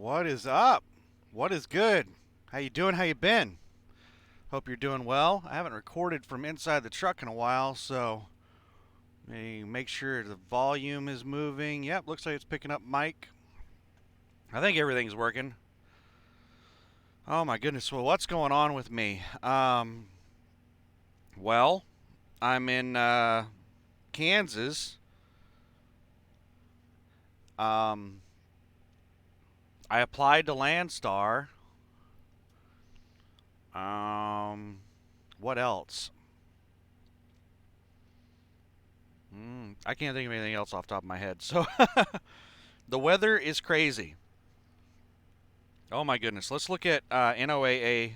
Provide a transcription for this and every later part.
What is up? What is good? How you doing? How you been? Hope you're doing well. I haven't recorded from inside the truck in a while, so make sure the volume is moving. Yep, looks like it's picking up mic. I think everything's working. Oh my goodness. Well, what's going on with me? Well, I'm in Kansas. Um, I applied to Landstar. What else? I can't think of anything else off the top of my head. So the weather is crazy. Oh my goodness. Let's look at NOAA.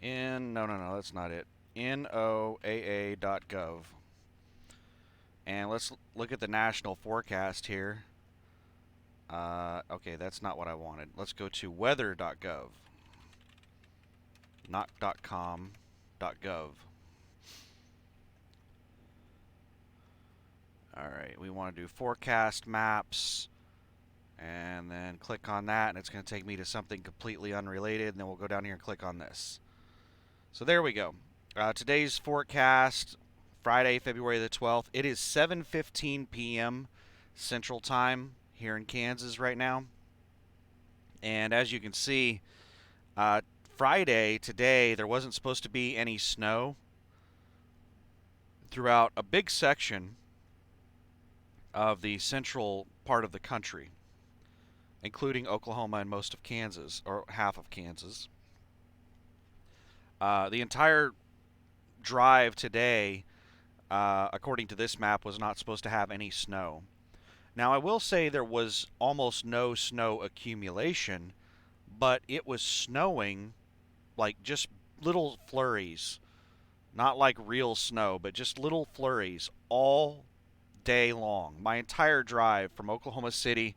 No, that's not it. NOAA.gov. And let's look at the national forecast here. Okay, that's not what I wanted. Let's go to weather.gov. Not .com, .gov. Alright, we want to do forecast maps. And then click on that, and it's going to take me to something completely unrelated. And then we'll go down here and click on this. So there we go. Today's forecast, Friday, February the 12th. It is 7:15 p.m. Central Time here in Kansas right now. And as you can see, Friday, today, there wasn't supposed to be any snow throughout a big section of the central part of the country, including Oklahoma and most of Kansas, or half of Kansas. The entire drive today, according to this map, was not supposed to have any snow. Now, I will say there was almost no snow accumulation, but it was snowing like just little flurries. Not like real snow, but just little flurries all day long. My entire drive from Oklahoma City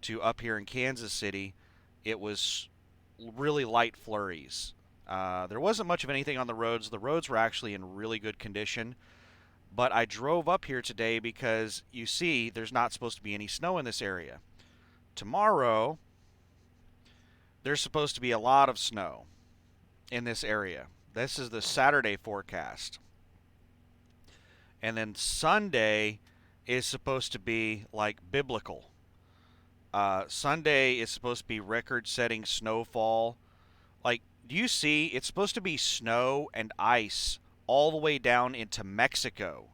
to up here in Kansas City, it was really light flurries. There wasn't much of anything on the roads. The roads were actually in really good condition. But I drove up here today because you see there's not supposed to be any snow in this area. Tomorrow, there's supposed to be a lot of snow in this area. This is the Saturday forecast. And then Sunday is supposed to be like biblical. Sunday is supposed to be record-setting snowfall. Like, do you see? It's supposed to be snow and ice all the way down into Mexico.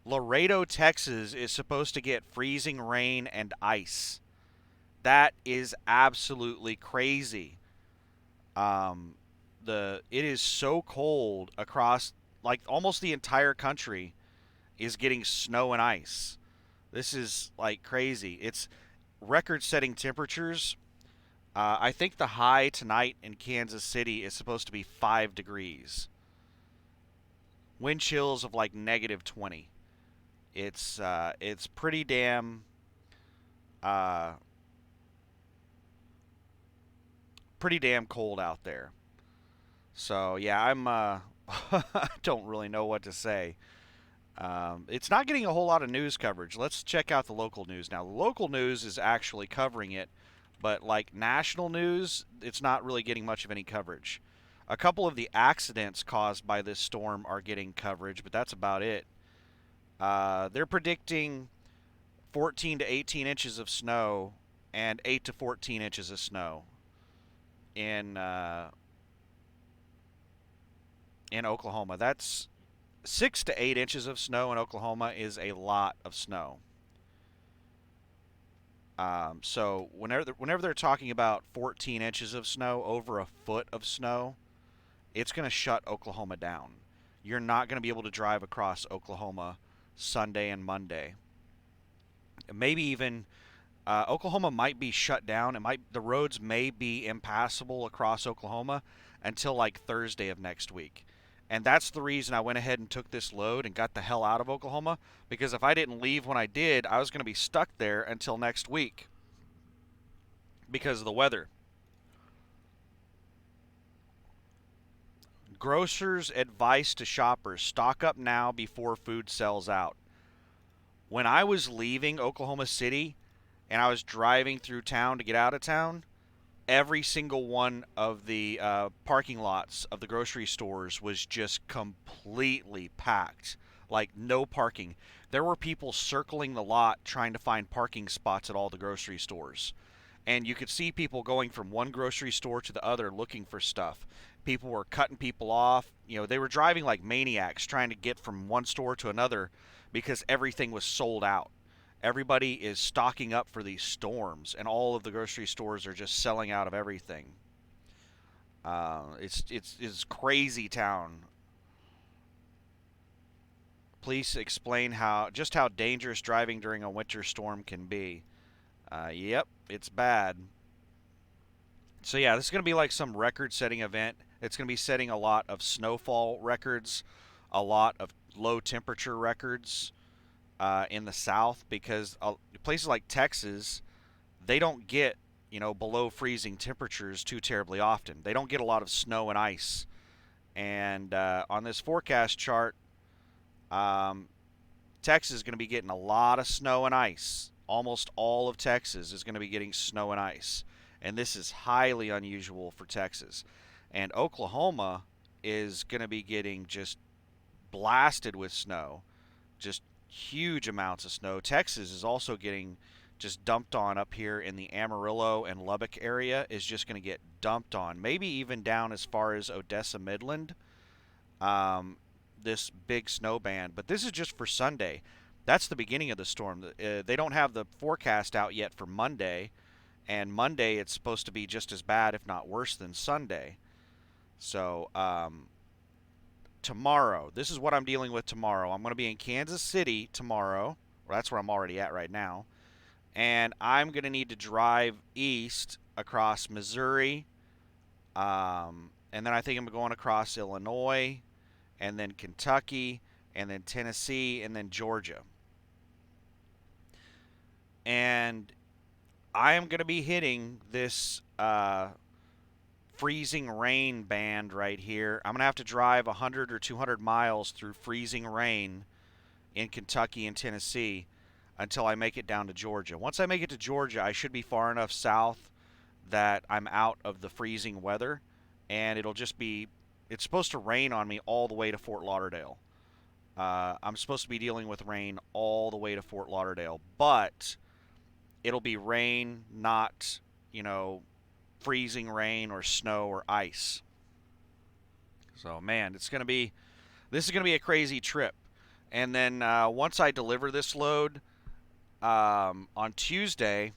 Laredo, Texas is supposed to get freezing rain and ice. That is absolutely crazy. It is so cold across, like, almost the entire country is getting snow and ice. This is like crazy. It's record-setting temperatures. I think the high tonight in Kansas City is supposed to be 5 degrees. Wind chills of like -20. It's uh, pretty damn cold out there. So yeah, I don't really know what to say. It's not getting a whole lot of news coverage. Let's check out the local news now. The local news is actually covering it, but like national news, it's not really getting much of any coverage. A couple of the accidents caused by this storm are getting coverage, but that's about it. They're predicting 14 to 18 inches of snow and 8 to 14 inches of snow in in Oklahoma. That's 6 to 8 inches of snow in Oklahoma is a lot of snow. So whenever they're talking about 14 inches of snow, over a foot of snow, it's going to shut Oklahoma down. You're not going to be able to drive across Oklahoma Sunday and Monday. Maybe even Oklahoma might be shut down. The roads may be impassable across Oklahoma until like Thursday of next week. And that's the reason I went ahead and took this load and got the hell out of Oklahoma, because if I didn't leave when I did, I was going to be stuck there until next week because of the weather. Grocers' advice to shoppers: stock up now before food sells out. When I was leaving Oklahoma City and I was driving through town to get out of town, every single one of the parking lots of the grocery stores was just completely packed. Like, no parking. There were people circling the lot trying to find parking spots at all the grocery stores. And you could see people going from one grocery store to the other looking for stuff. People were cutting people off. They were driving like maniacs trying to get from one store to another because everything was sold out. Everybody is stocking up for these storms, and all of the grocery stores are just selling out of everything. It's crazy town. Please explain how dangerous driving during a winter storm can be. Yep, it's bad. So yeah, this is going to be like some record-setting event. It's going to be setting a lot of snowfall records, a lot of low temperature records in the south because places like Texas, they don't get below freezing temperatures too terribly often. They don't get a lot of snow and ice. And on this forecast chart, um, Texas is going to be getting a lot of snow and ice. Almost all of Texas is going to be getting snow and ice. And this is highly unusual for Texas. And Oklahoma is going to be getting just blasted with snow, just huge amounts of snow. Texas is also getting just dumped on up here in the Amarillo and Lubbock area, is just going to get dumped on. Maybe even down as far as Odessa, Midland. Um, this big snow band, but this is just for Sunday. That's the beginning of the storm. They don't have the forecast out yet for Monday, and Monday it's supposed to be just as bad, if not worse, than Sunday. So tomorrow, this is what I'm dealing with tomorrow. I'm going to be in Kansas City tomorrow. Well, that's where I'm already at right now. And I'm going to need to drive east across Missouri. And then I think I'm going across Illinois, and then Kentucky, and then Tennessee, and then Georgia. And I am going to be hitting this freezing rain band right here. I'm going to have to drive 100 or 200 miles through freezing rain in Kentucky and Tennessee until I make it down to Georgia. Once I make it to Georgia, I should be far enough south that I'm out of the freezing weather, and it's supposed to rain on me all the way to Fort Lauderdale. I'm supposed to be dealing with rain all the way to Fort Lauderdale, but it'll be rain, not, freezing rain or snow or ice. So, man, this is going to be a crazy trip. And then once I deliver this load on Tuesday,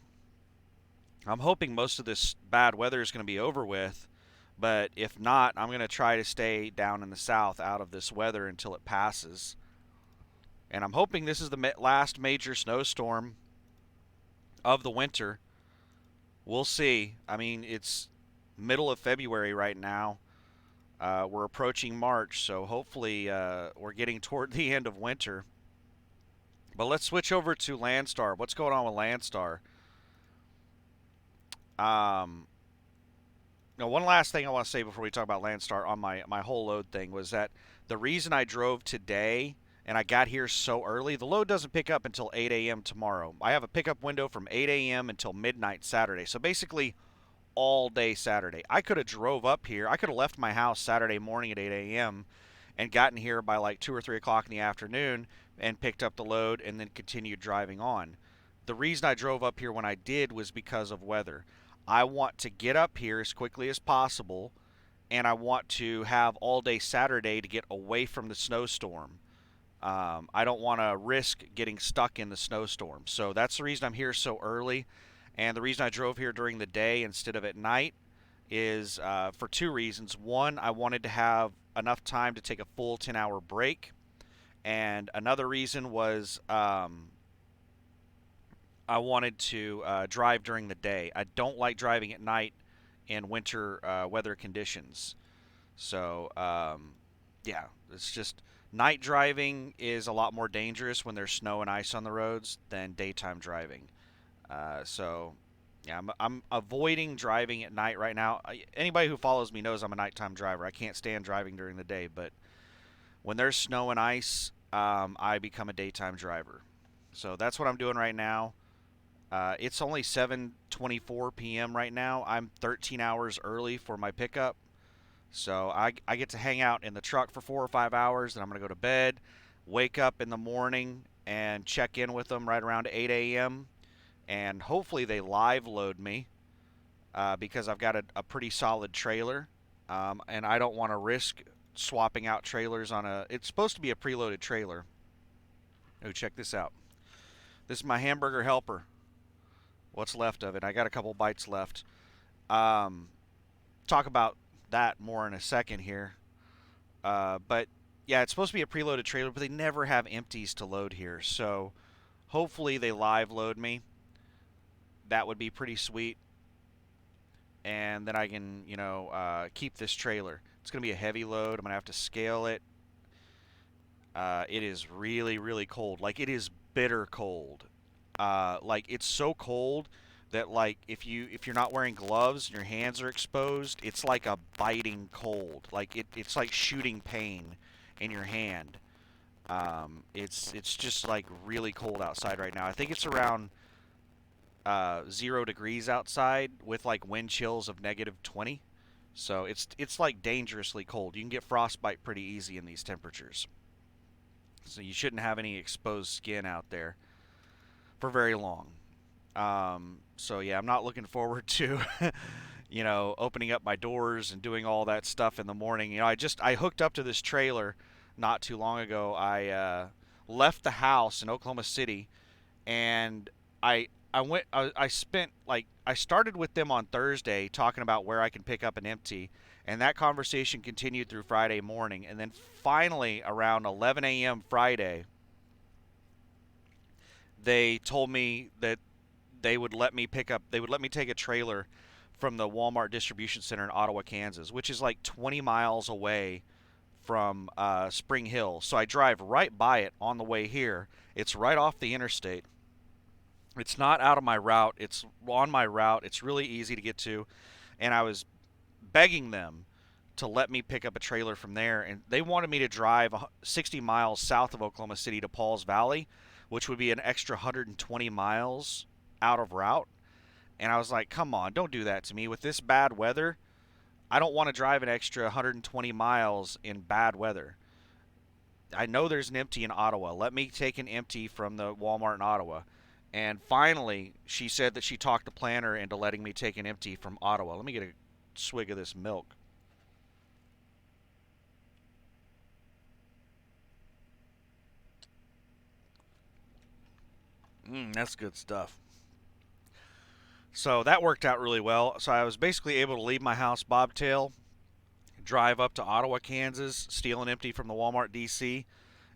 I'm hoping most of this bad weather is going to be over with. But if not, I'm going to try to stay down in the south out of this weather until it passes. And I'm hoping this is the last major snowstorm of the winter. We'll see. I mean, it's middle of February right now. We're approaching March, so hopefully we're getting toward the end of winter. But let's switch over to Landstar. What's going on with Landstar? Um, Now, one last thing I want to say before we talk about Landstar on my whole load thing was that the reason I drove today and I got here so early, the load doesn't pick up until 8 a.m. tomorrow. I have a pickup window from 8 a.m. until midnight Saturday. So basically all day Saturday. I could have drove up here. I could have left my house Saturday morning at 8 a.m. and gotten here by like 2 or 3 o'clock in the afternoon and picked up the load and then continued driving on. The reason I drove up here when I did was because of weather. I want to get up here as quickly as possible, and I want to have all day Saturday to get away from the snowstorm. I don't want to risk getting stuck in the snowstorm. So that's the reason I'm here so early. And the reason I drove here during the day instead of at night is for two reasons. One, I wanted to have enough time to take a full 10-hour break. And another reason was I wanted to drive during the day. I don't like driving at night in winter weather conditions. So, yeah, it's just night driving is a lot more dangerous when there's snow and ice on the roads than daytime driving. So, yeah, I'm avoiding driving at night right now. Anybody who follows me knows I'm a nighttime driver. I can't stand driving during the day, but when there's snow and ice, I become a daytime driver. So that's what I'm doing right now. It's only 7:24 p.m. right now. I'm 13 hours early for my pickup. So I get to hang out in the truck for 4 or 5 hours, and I'm going to go to bed, wake up in the morning, and check in with them right around 8 a.m. And hopefully they live load me because I've got a pretty solid trailer. And I don't want to risk swapping out trailers on a. It's supposed to be a preloaded trailer. Oh, check this out. This is my hamburger helper. What's left of it? I got a couple bites left. Um, talk about that more in a second here. But yeah, it's supposed to be a preloaded trailer, but they never have empties to load here. So hopefully they live load me. That would be pretty sweet. And then I can, keep this trailer. It's going to be a heavy load. I'm going to have to scale it. It is really, really cold. Like, it is bitter cold. Like, it's so cold that, like, if you're not wearing gloves and your hands are exposed, it's like a biting cold. Like, it's like shooting pain in your hand. It's just like really cold outside right now. I think it's around 0 degrees outside with like wind chills of -20. So it's like dangerously cold. You can get frostbite pretty easy in these temperatures. So you shouldn't have any exposed skin out there for very long. So yeah, I'm not looking forward to opening up my doors and doing all that stuff in the morning. I hooked up to this trailer not too long ago. I left the house in Oklahoma City, and I spent like I started with them on Thursday talking about where I can pick up an empty, and that conversation continued through Friday morning, and then finally around 11 a.m. Friday, they told me that they would let me take a trailer from the Walmart distribution center in Ottawa, Kansas, which is like 20 miles away from Spring Hill. So I drive right by it on the way here. It's right off the interstate. It's not out of my route. It's on my route. It's really easy to get to. And I was begging them to let me pick up a trailer from there. And they wanted me to drive 60 miles south of Oklahoma City to Pauls Valley, which would be an extra 120 miles out of route. And I was like, come on, don't do that to me. With this bad weather, I don't want to drive an extra 120 miles in bad weather. I know there's an empty in Ottawa. Let me take an empty from the Walmart in Ottawa. And finally, she said that she talked the planner into letting me take an empty from Ottawa. Let me get a swig of this milk. That's good stuff. So that worked out really well. So I was basically able to leave my house bobtail, drive up to Ottawa, Kansas, steal an empty from the Walmart DC,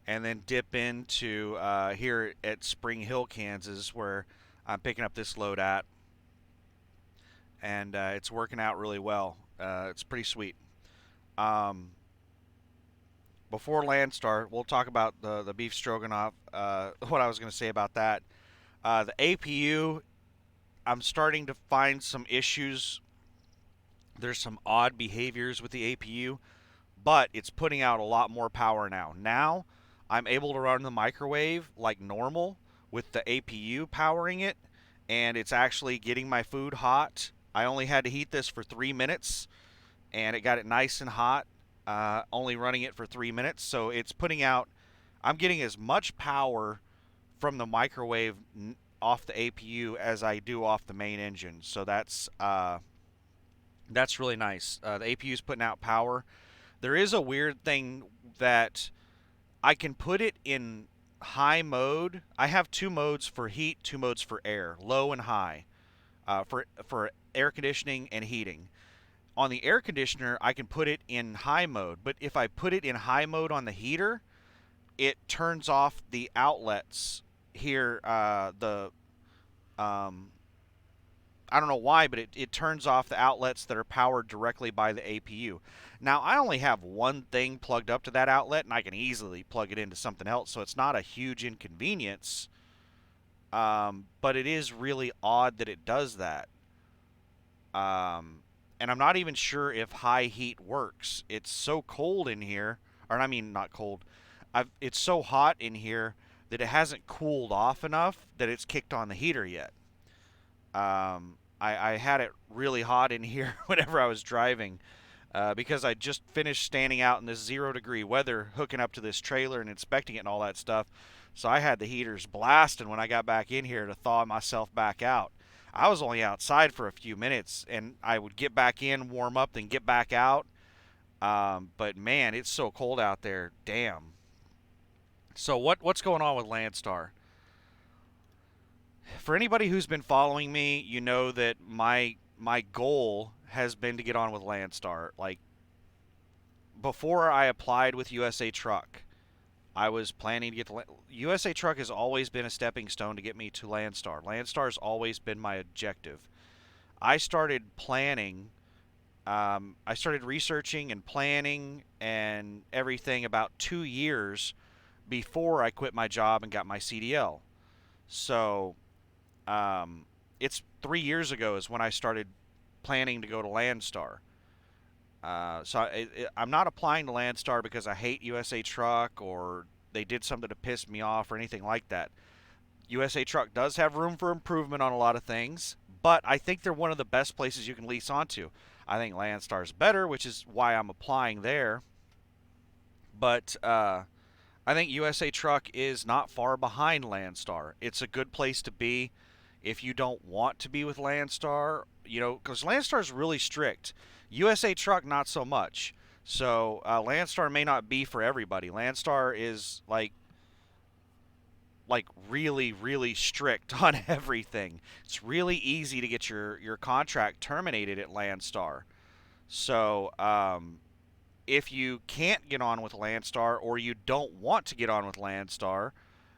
and then dip into here at Spring Hill, Kansas, where I'm picking up this load at. And it's working out really well. It's pretty sweet. Um, Before Landstar, we'll talk about the beef stroganoff. What I was going to say about that. The APU, I'm starting to find some issues. There's some odd behaviors with the APU, but it's putting out a lot more power now. Now I'm able to run the microwave like normal with the APU powering it, and it's actually getting my food hot. I only had to heat this for 3 minutes, and it got it nice and hot, only running it for 3 minutes. So it's putting out, I'm getting as much power from the microwave off the APU as I do off the main engine. So that's really nice. The APU is putting out power. There is a weird thing that I can put it in high mode. I have two modes for heat, two modes for air, low and high, for air conditioning and heating. On the air conditioner, I can put it in high mode, but if I put it in high mode on the heater, it turns off the outlets here. Um, I don't know why, but it turns off the outlets that are powered directly by the APU. Now, I only have one thing plugged up to that outlet, and I can easily plug it into something else, so it's not a huge inconvenience. But it is really odd that it does that. And I'm not even sure if high heat works. It's so cold in here, or I mean, not cold. It's so hot in here that it hasn't cooled off enough that it's kicked on the heater yet. I had it really hot in here whenever I was driving because I just finished standing out in this 0 degree weather, hooking up to this trailer and inspecting it and all that stuff. So I had the heaters blasting when I got back in here to thaw myself back out. I was only outside for a few minutes, and I would get back in, warm up, then get back out. But man, it's so cold out there. Damn. So what's going on with Landstar? For anybody who's been following me, you know that my goal has been to get on with Landstar. Like before I applied with USA Truck, I was planning to get to USA Truck has always been a stepping stone to get me to Landstar. Landstar's always been my objective. I started planning I started researching and planning and everything about 2 years before I quit my job and got my CDL. So um, it's 3 years ago is when I started planning to go to Landstar. I'm not applying to Landstar because I hate USA Truck or they did something to piss me off or anything like that. USA Truck does have room for improvement on a lot of things, but I think they're one of the best places you can lease onto. I think Landstar's better, which is why I'm applying there. But I think USA Truck is not far behind Landstar. It's a good place to be if you don't want to be with Landstar, you know, because Landstar is really strict. USA Truck, not so much. So Landstar may not be for everybody. Landstar is like really really strict on everything. It's really easy to get your contract terminated at Landstar. So if you can't get on with Landstar or you don't want to get on with Landstar,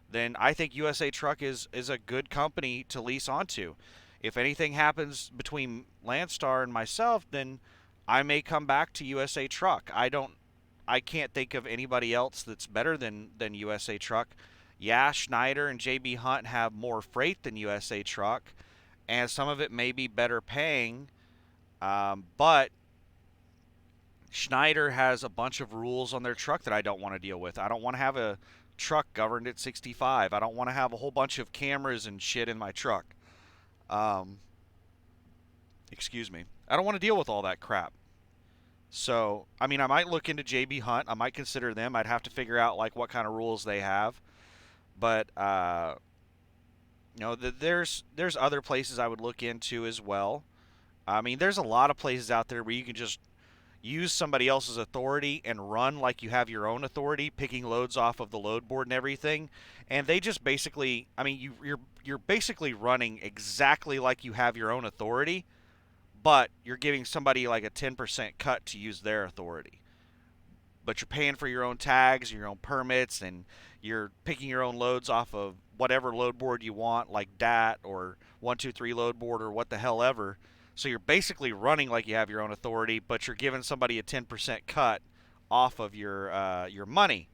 then I think USA Truck is a good company to lease onto. If anything happens between Landstar and myself, then I may come back to USA Truck. I can't think of anybody else that's better than USA Truck. Yeah, Schneider and JB Hunt have more freight than USA Truck, and some of it may be better paying, but Schneider has a bunch of rules on their truck that I don't want to deal with. I don't want to have a truck governed at 65. I don't want to have a whole bunch of cameras and shit in my truck. Um, excuse me. I don't want to deal with all that crap. So, I mean, I might look into JB Hunt. I might consider them. I'd have to figure out like what kind of rules they have. But there's other places I would look into as well. I mean, there's a lot of places out there where you can just use somebody else's authority and run like you have your own authority, picking loads off of the load board and everything. And they just basically, I mean, you're basically running exactly like you have your own authority, but you're giving somebody like a 10% cut to use their authority. But you're paying for your own tags, your own permits, and you're picking your own loads off of whatever load board you want, like DAT or 123 load board or what the hell ever. So you're basically running like you have your own authority, but you're giving somebody a 10% cut off of your money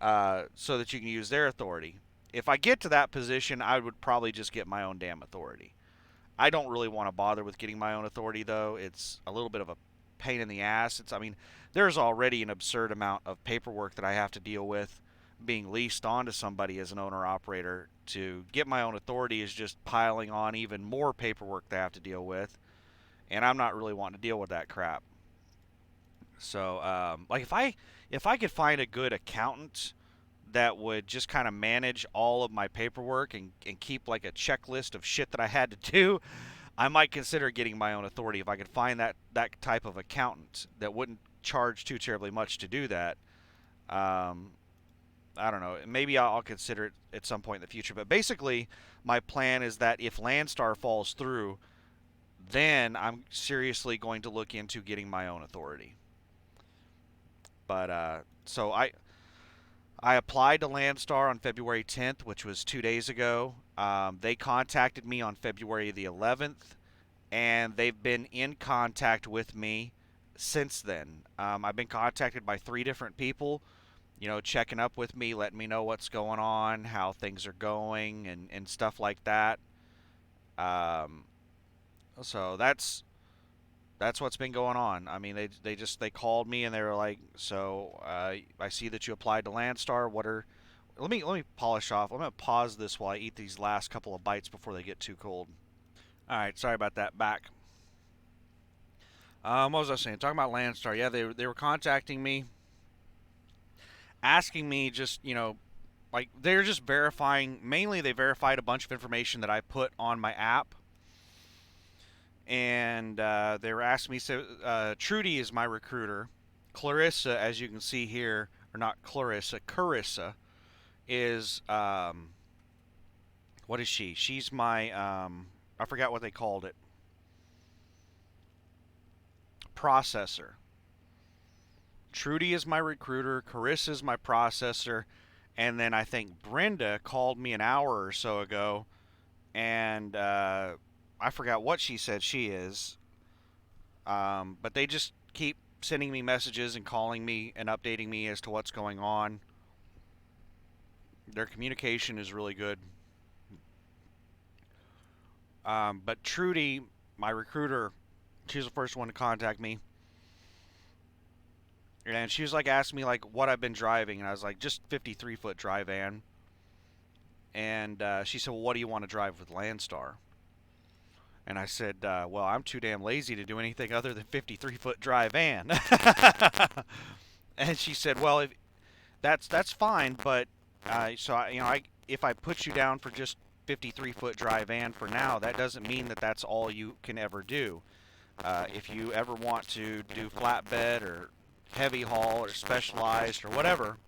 so that you can use their authority. If I get to that position, I would probably just get my own damn authority. I don't really want to bother with getting my own authority though. It's a little bit of a pain in the ass. I mean, there's already an absurd amount of paperwork that I have to deal with being leased onto somebody as an owner operator. To get my own authority is just piling on even more paperwork that I have to deal with, and I'm not really wanting to deal with that crap. So, like if I could find a good accountant that would just kind of manage all of my paperwork and keep like a checklist of shit that I had to do, I might consider getting my own authority if I could find that type of accountant that wouldn't charge too terribly much to do that. Um, I don't know. Maybe I'll consider it at some point in the future. But basically, my plan is that if Landstar falls through, then I'm seriously going to look into getting my own authority. But so I applied to Landstar on February 10th, which was 2 days ago. They contacted me on February the 11th, and they've been in contact with me since then. I've been contacted by three different people, you know, checking up with me, letting me know what's going on, how things are going, and stuff like that. Um, so that's what's been going on. I mean, they called me and they were like, "So I see that you applied to Landstar. What are let me polish off. I'm gonna pause this while I eat these last couple of bites before they get too cold." All right, sorry about that. Back. What was I saying? Talking about Landstar. Yeah, they were contacting me, asking me just like they're just verifying. Mainly, they verified a bunch of information that I put on my app, and they were asking me. So Trudy is my recruiter. Clarissa, as you can see here, or not Clarissa, Carissa is what is she? She's my I forgot what they called it. Processor. Trudy is my recruiter, Carissa is my processor, and then I think Brenda called me an hour or so ago, and I forgot what she said she is, but they just keep sending me messages and calling me and updating me as to what's going on. Their communication is really good. But Trudy, my recruiter, she was the first one to contact me, and she was like asking me like what I've been driving, and I was like just 53-foot dry van. And she said, "Well, what do you want to drive with Landstar?" And I said, "Well, I'm too damn lazy to do anything other than 53-foot dry van." And she said, "Well, if that's fine, but if I put you down for just 53-foot dry van for now, that doesn't mean that that's all you can ever do. If you ever want to do flatbed or heavy haul or specialized or whatever,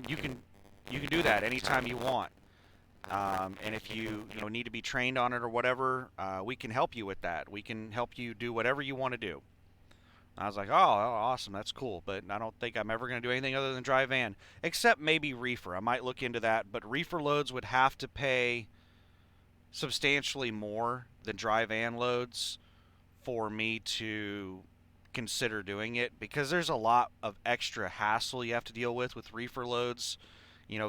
you can do that anytime you want. And if you need to be trained on it or whatever, we can help you with that. We can help you do whatever you want to do." I was like, "Oh, awesome, that's cool." But I don't think I'm ever going to do anything other than drive van, except maybe reefer. I might look into that, but reefer loads would have to pay substantially more than dry van loads for me to consider doing it because there's a lot of extra hassle you have to deal with reefer loads.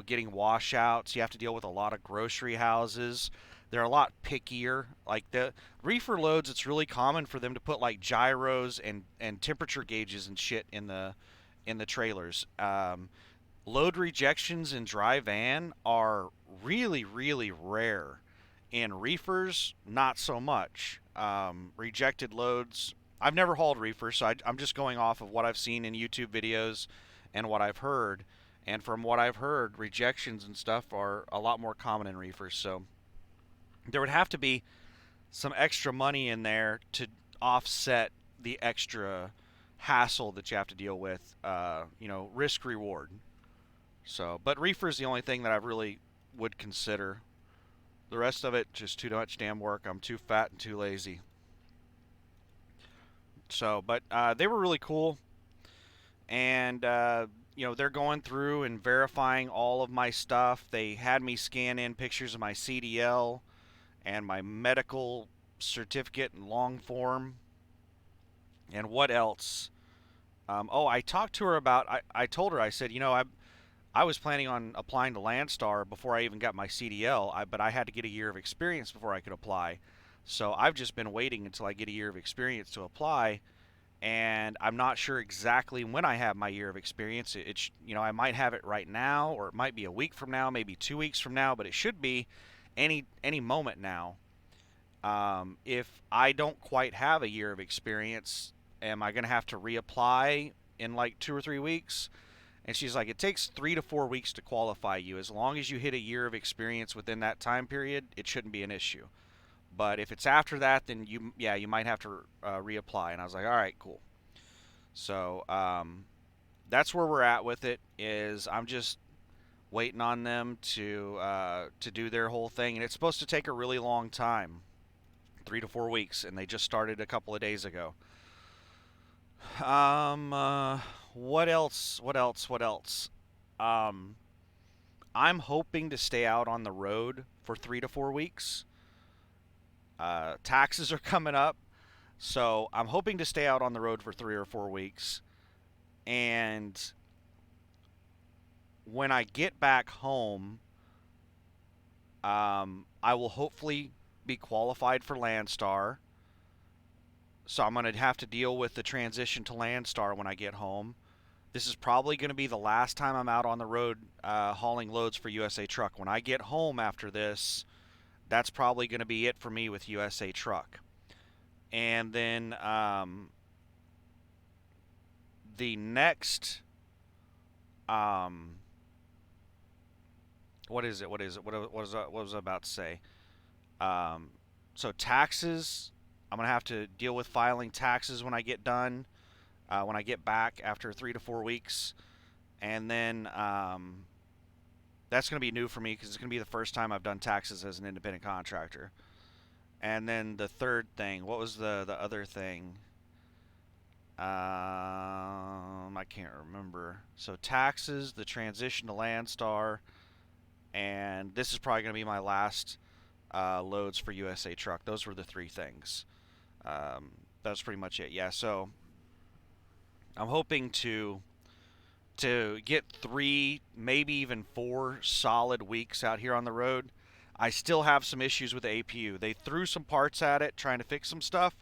Getting washouts, you have to deal with a lot of grocery houses. They're a lot pickier. Like the reefer loads, it's really common for them to put like gyros and temperature gauges and shit in the trailers. Load rejections in dry van are really, really rare. In reefers, not so much. Rejected loads. I've never hauled reefers, so I'm just going off of what I've seen in YouTube videos and what I've heard. And from what I've heard, rejections and stuff are a lot more common in reefers. So there would have to be some extra money in there to offset the extra hassle that you have to deal with. Risk reward. So, but reefer is the only thing that I really would consider. The rest of it, just too much damn work. I'm too fat and too lazy. So, but they were really cool, and they're going through and verifying all of my stuff. They had me scan in pictures of my CDL and my medical certificate in long form, and what else? I talked to her about. I told her, I said, I was planning on applying to Landstar before I even got my CDL, but I had to get a year of experience before I could apply. So I've just been waiting until I get a year of experience to apply, and I'm not sure exactly when I have my year of experience. I might have it right now, or it might be a week from now, maybe 2 weeks from now, but it should be any moment now. If I don't quite have a year of experience, am I going to have to reapply in like 2 or 3 weeks? And she's like, it takes 3 to 4 weeks to qualify you. As long as you hit a year of experience within that time period, it shouldn't be an issue. But if it's after that, then you might have to reapply. And I was like, all right, cool. So that's where we're at with it. Is I'm just waiting on them to do their whole thing, and it's supposed to take a really long time, 3 to 4 weeks, and they just started a couple of days ago. What else? What else? What else? Um, I'm hoping to stay out on the road for 3 to 4 weeks. Taxes are coming up, so I'm hoping to stay out on the road for 3 or 4 weeks. And when I get back home, I will hopefully be qualified for Landstar. So I'm going to have to deal with the transition to Landstar when I get home. This is probably going to be the last time I'm out on the road hauling loads for USA Truck. When I get home after this, that's probably going to be it for me with USA Truck. And then the next, um, what is it? What is it? What was I about to say? Um, so taxes, I'm gonna have to deal with filing taxes when I get done, when I get back after 3 to 4 weeks, and then that's gonna be new for me because it's gonna be the first time I've done taxes as an independent contractor. And then the third thing, what was the other thing? I can't remember. So taxes, the transition to Landstar, and this is probably gonna be my last loads for USA Truck. Those were the three things. That's pretty much it. Yeah. So I'm hoping to get 3, maybe even 4 solid weeks out here on the road. I still have some issues with the APU. They threw some parts at it trying to fix some stuff,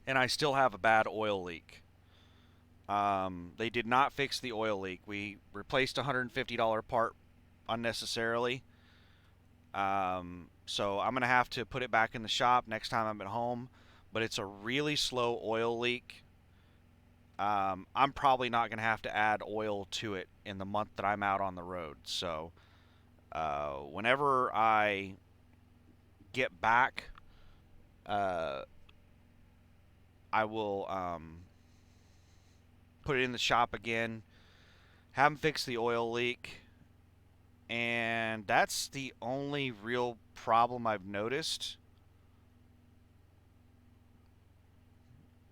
and I still have a bad oil leak. They did not fix the oil leak. We replaced a $150 part unnecessarily. So I'm gonna have to put it back in the shop next time I'm at home. But it's a really slow oil leak. I'm probably not gonna have to add oil to it in the month that I'm out on the road. So whenever I get back, uh, I will put it in the shop again, have them fix the oil leak, and that's the only real problem I've noticed.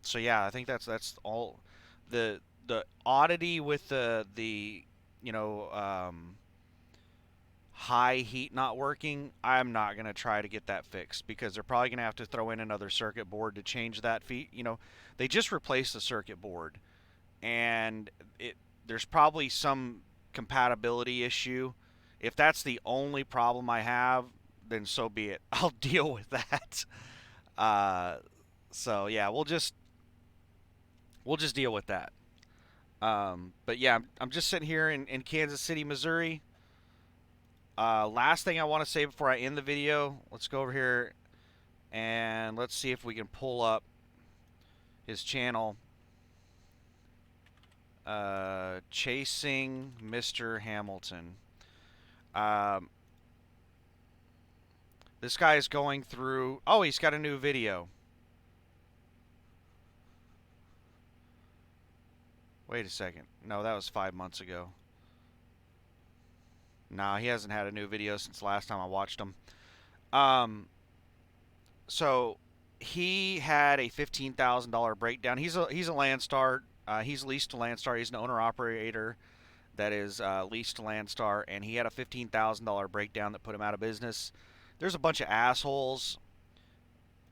So yeah, I think that's all. The oddity with the you know high heat not working, I'm not gonna try to get that fixed because they're probably gonna have to throw in another circuit board to change that feet. They just replaced the circuit board, and there's probably some compatibility issue. If that's the only problem I have, then so be it. I'll deal with that. Uh, so yeah, we'll just deal with that. But yeah, I'm just sitting here in Kansas City, Missouri. Last thing I want to say before I end the video, let's go over here and let's see if we can pull up his channel. Chasing Mr. Hamilton. Um, this guy is going through. Oh, he's got a new video. Wait a second. No, that was 5 months ago. Nah, he hasn't had a new video since last time I watched him. Um, so he had a $15,000 breakdown. He's a Landstar. He's leased to Landstar. He's an owner operator that is leased to Landstar, and he had a $15,000 breakdown that put him out of business. There's a bunch of assholes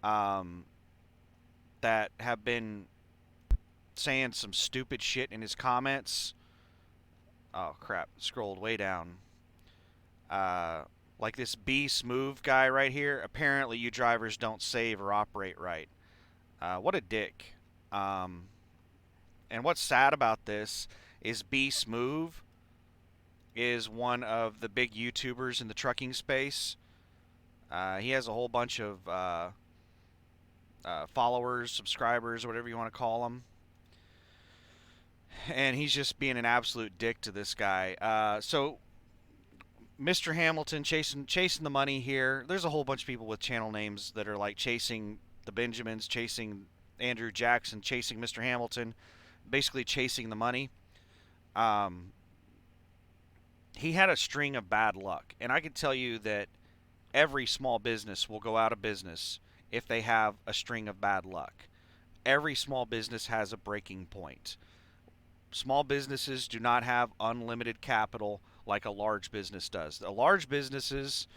um, that have been saying some stupid shit in his comments. Oh crap! Scrolled way down. Uh, like this B Smooth guy right here. Apparently, you drivers don't save or operate right. What a dick. Um, and what's sad about this is B Smooth is one of the big YouTubers in the trucking space. He has a whole bunch of followers, subscribers, whatever you want to call them. And he's just being an absolute dick to this guy. So Mr. Hamilton chasing the money here. There's a whole bunch of people with channel names that are like chasing the Benjamins, chasing Andrew Jackson, chasing Mr. Hamilton, basically chasing the money. Um, he had a string of bad luck, and I can tell you that every small business will go out of business if they have a string of bad luck. Every small business has a breaking point. Small businesses do not have unlimited capital like a large business does. The large businesses,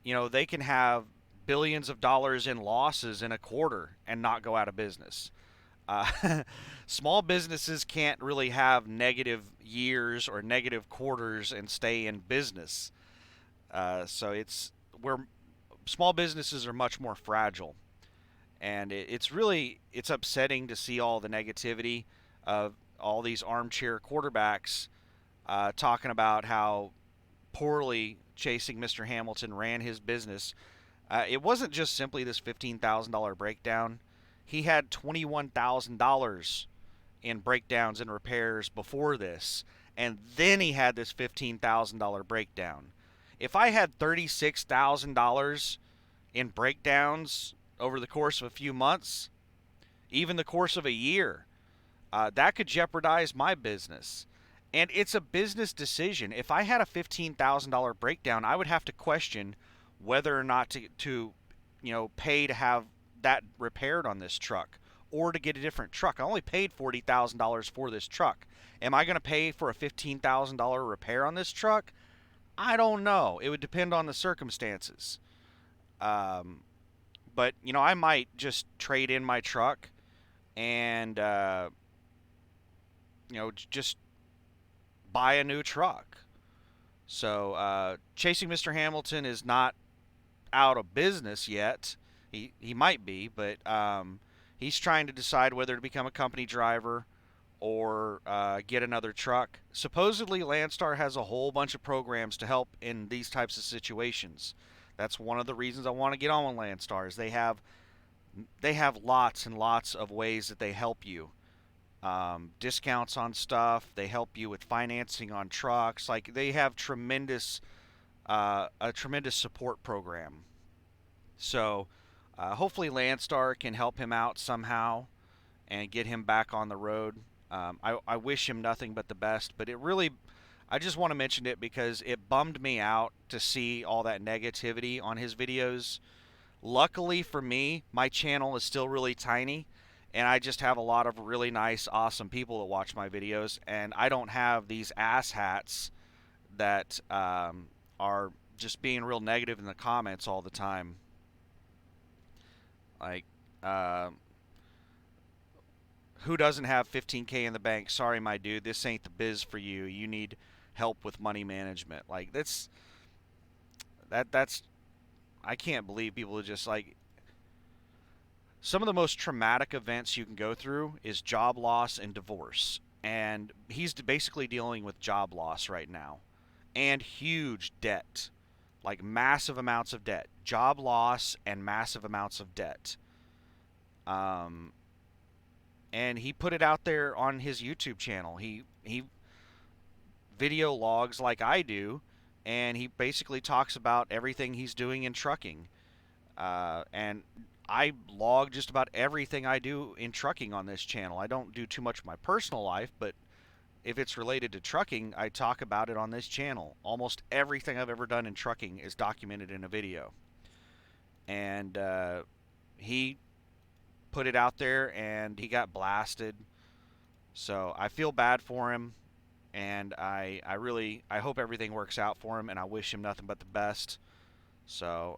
they can have billions of dollars in losses in a quarter and not go out of business. Small businesses can't really have negative years or negative quarters and stay in business. So it's where small businesses are much more fragile, and it's upsetting to see all the negativity of all these armchair quarterbacks talking about how poorly Chasing Mr. Hamilton ran his business. It wasn't just simply this $15,000 breakdown. He had $21,000 in breakdowns and repairs before this, and then he had this $15,000 breakdown. If I had $36,000 in breakdowns over the course of a few months, even the course of a year, that could jeopardize my business. And it's a business decision. If I had a $15,000 breakdown, I would have to question whether or not to pay to have that repaired on this truck or to get a different truck. I only paid $40,000 for this truck. Am I going to pay for a $15,000 repair on this truck? I don't know. It would depend on the circumstances. Um, but I might just trade in my truck and just buy a new truck. So Chasing Mr. Hamilton is not out of business yet. He might be, but he's trying to decide whether to become a company driver or get another truck. Supposedly, Landstar has a whole bunch of programs to help in these types of situations. That's one of the reasons I want to get on with Landstar. Is they have lots and lots of ways that they help you. Discounts on stuff. They help you with financing on trucks. Like they have a tremendous support program. So hopefully Landstar can help him out somehow and get him back on the road. I wish him nothing but the best, but I just want to mention it because it bummed me out to see all that negativity on his videos. Luckily for me, my channel is still really tiny, and I just have a lot of really nice, awesome people that watch my videos, and I don't have these asshats that are just being real negative in the comments all the time. Like, who doesn't have 15K in the bank? Sorry, my dude, this ain't the biz for you. You need help with money management. Like that's I can't believe people are just like some of the most traumatic events you can go through is job loss and divorce. And he's basically dealing with job loss right now and huge debt, like massive amounts of debt, job loss and massive amounts of debt. Um, and he put it out there on his YouTube channel. He video logs like I do, and he basically talks about everything he's doing in trucking. And I log just about everything I do in trucking on this channel. I don't do too much of my personal life, but if it's related to trucking, I talk about it on this channel. Almost everything I've ever done in trucking is documented in a video. And he put it out there and he got blasted. So I feel bad for him, and I hope everything works out for him, and I wish him nothing but the best. So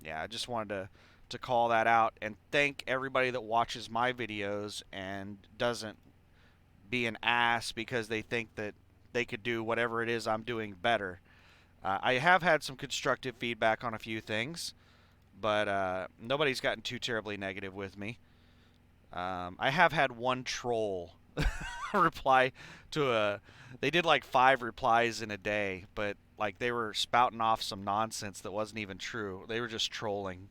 yeah, I just wanted to call that out and thank everybody that watches my videos and doesn't be an ass because they think that they could do whatever it is I'm doing better. I have had some constructive feedback on a few things, but nobody's gotten too terribly negative with me. I have had one troll reply to a. They did like 5 replies in a day, but like they were spouting off some nonsense that wasn't even true. They were just trolling.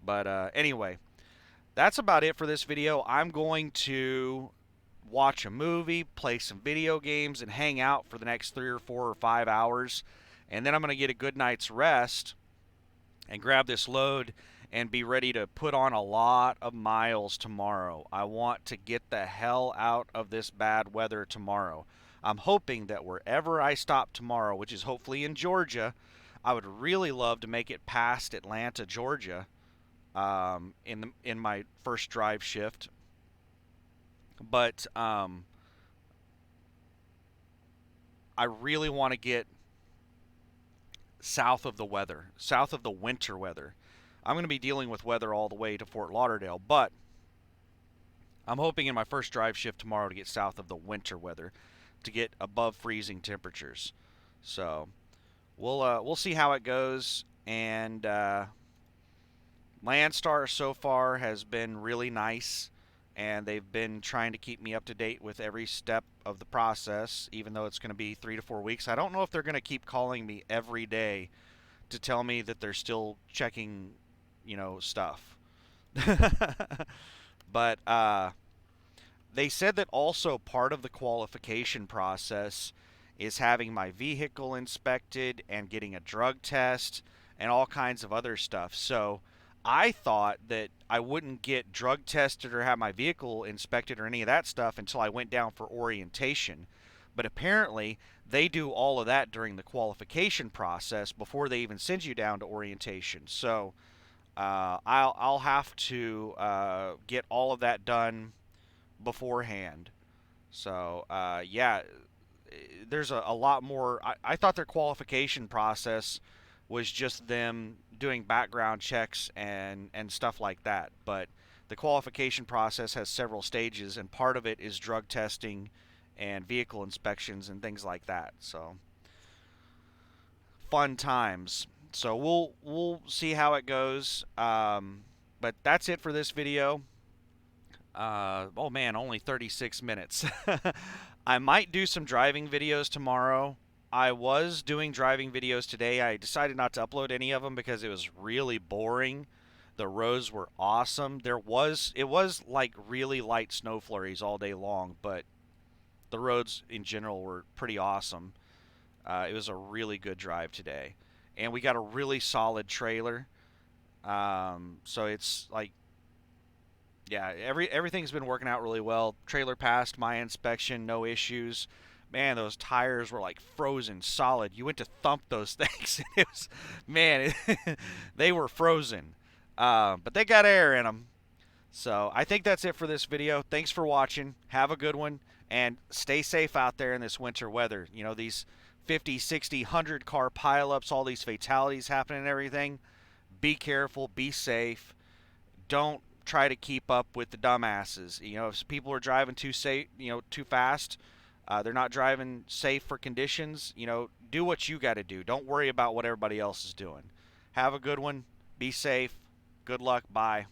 But anyway, that's about it for this video. I'm going to watch a movie, play some video games, and hang out for the next 3 or 4 or 5 hours. And then I'm going to get a good night's rest and grab this load and be ready to put on a lot of miles tomorrow. I want to get the hell out of this bad weather tomorrow. I'm hoping that wherever I stop tomorrow, which is hopefully in Georgia, I would really love to make it past Atlanta, Georgia, in my first drive shift. But I really want to get south of the weather, south of the winter weather. I'm going to be dealing with weather all the way to Fort Lauderdale, but I'm hoping in my first drive shift tomorrow to get south of the winter weather, to get above freezing temperatures. So we'll see how it goes. And Landstar so far has been really nice. and they've been trying to keep me up to date with every step of the process, even though it's going to be 3 to 4 weeks. I don't know if they're going to keep calling me every day to tell me that they're still checking, stuff. But they said that also part of the qualification process is having my vehicle inspected and getting a drug test and all kinds of other stuff. So I thought that I wouldn't get drug tested or have my vehicle inspected or any of that stuff until I went down for orientation. But apparently, they do all of that during the qualification process before they even send you down to orientation. So I'll have to get all of that done beforehand. So yeah, there's a lot more. I thought their qualification process was just them doing background checks and stuff like that, but the qualification process has several stages, and part of it is drug testing and vehicle inspections and things like that. So fun times. So we'll see how it goes. But that's it for this video. Oh man, only 36 minutes. I might do some driving videos tomorrow. I was doing driving videos today. I decided not to upload any of them because it was really boring. The roads were awesome. It was like really light snow flurries all day long, but the roads in general were pretty awesome. It was a really good drive today, and we got a really solid trailer. So it's like, yeah, everything's been working out really well. Trailer passed my inspection, no issues. Man, those tires were like frozen solid. You went to thump those things, and it was, man, they were frozen. But they got air in them. So I think that's it for this video. Thanks for watching. Have a good one, and stay safe out there in this winter weather. These 50, 60, 100 car pileups, all these fatalities happening and everything. Be careful. Be safe. Don't try to keep up with the dumbasses. If people are driving too safe, too fast, they're not driving safe for conditions. Do what you got to do. Don't worry about what everybody else is doing. Have a good one. Be safe. Good luck. Bye.